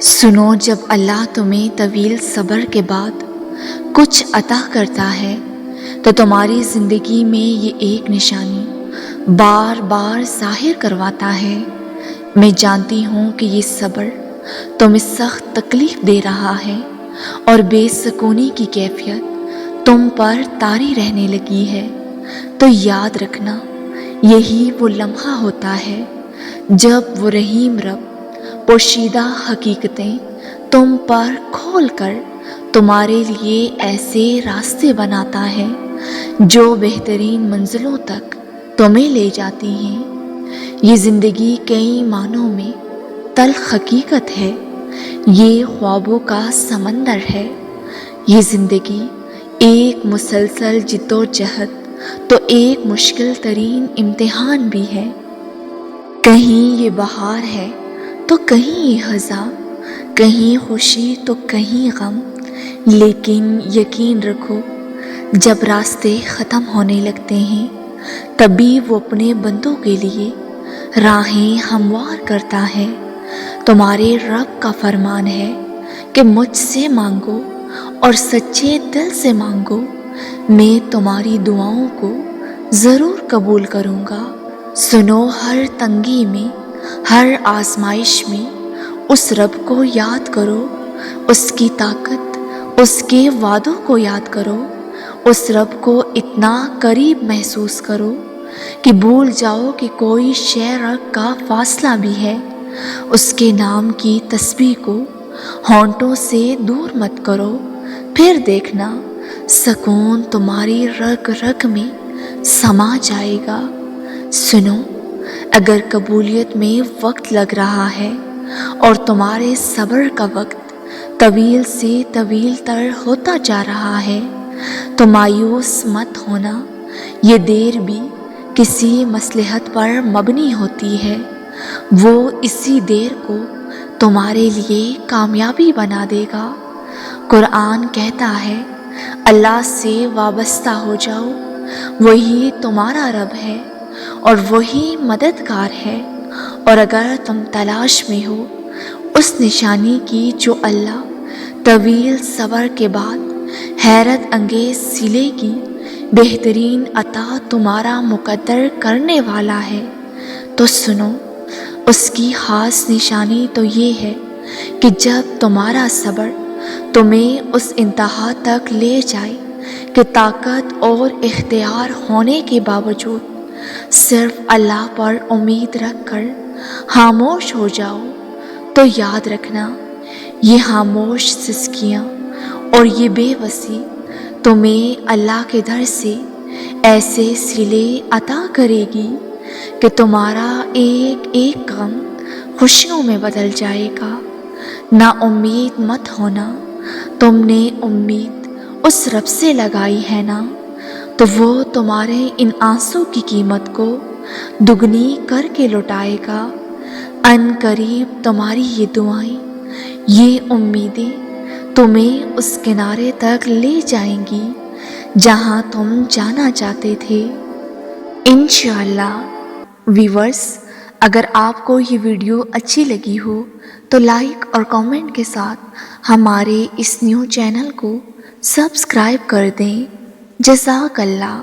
سنو، جب اللہ تمہیں طویل صبر کے بعد کچھ عطا کرتا ہے تو تمہاری زندگی میں یہ ایک نشانی بار بار ظاہر کرواتا ہے۔ میں جانتی ہوں کہ یہ صبر تمہیں سخت تکلیف دے رہا ہے اور بے سکونی کی کیفیت تم پر طاری رہنے لگی ہے، تو یاد رکھنا یہی وہ لمحہ ہوتا ہے جب وہ رحیم رب پوشیدہ حقیقتیں تم پر کھول کر تمہارے لیے ایسے راستے بناتا ہے جو بہترین منزلوں تک تمہیں لے جاتی ہیں۔ یہ زندگی کئی معنوں میں تلخ حقیقت ہے، یہ خوابوں کا سمندر ہے، یہ زندگی ایک مسلسل جدوجہد تو ایک مشکل ترین امتحان بھی ہے۔ کہیں یہ بہار ہے تو کہیں یہ خزاں، کہیں خوشی تو کہیں غم، لیکن یقین رکھو جب راستے ختم ہونے لگتے ہیں تبھی وہ اپنے بندوں کے لیے راہیں ہموار کرتا ہے۔ تمہارے رب کا فرمان ہے کہ مجھ سے مانگو اور سچے دل سے مانگو، میں تمہاری دعاؤں کو ضرور قبول کروں گا۔ سنو، ہر تنگی میں، ہر آزمائش میں اس رب کو یاد کرو، اس کی طاقت، اس کے وعدوں کو یاد کرو، اس رب کو اتنا قریب محسوس کرو کہ بھول جاؤ کہ کوئی شے رب کا فاصلہ بھی ہے۔ اس کے نام کی تسبیح کو ہونٹوں سے دور مت کرو، پھر دیکھنا سکون تمہاری رگ رگ میں سما جائے گا۔ سنو، اگر قبولیت میں وقت لگ رہا ہے اور تمہارے صبر کا وقت طویل سے طویل تر ہوتا جا رہا ہے تو مایوس مت ہونا، یہ دیر بھی کسی مصلحت پر مبنی ہوتی ہے، وہ اسی دیر کو تمہارے لیے کامیابی بنا دے گا۔ قرآن کہتا ہے اللہ سے وابستہ ہو جاؤ، وہی تمہارا رب ہے اور وہی مددگار ہے، اور اگر تم تلاش میں ہو اس نشانی کی جو اللہ طویل صبر کے بعد حیرت انگیز صلے کی بہترین عطا تمہارا مقدر کرنے والا ہے، تو سنو، اس کی خاص نشانی تو یہ ہے کہ جب تمہارا صبر تمہیں اس انتہا تک لے جائے کہ طاقت اور اختیار ہونے کے باوجود صرف اللہ پر امید رکھ کر خاموش ہو جاؤ، تو یاد رکھنا یہ خاموش سسکیاں اور یہ بے بسی تمہیں اللہ کے در سے ایسے صلے عطا کرے گی کہ تمہارا ایک ایک غم خوشیوں میں بدل جائے گا۔ نا امید مت ہونا، تم نے امید اس رب سے لگائی ہے نا، تو وہ تمہارے ان آنسوں کی قیمت کو دگنی کر کے لوٹائے گا۔ ان قریب تمہاری یہ دعائیں، یہ امیدیں تمہیں اس کنارے تک لے جائیں گی جہاں تم جانا چاہتے تھے۔ انشاءاللہ۔ ویورز، اگر آپ کو یہ ویڈیو اچھی لگی ہو تو لائک اور کامنٹ کے ساتھ ہمارے اس نیو چینل کو سبسکرائب کر دیں۔ جزاک اللہ۔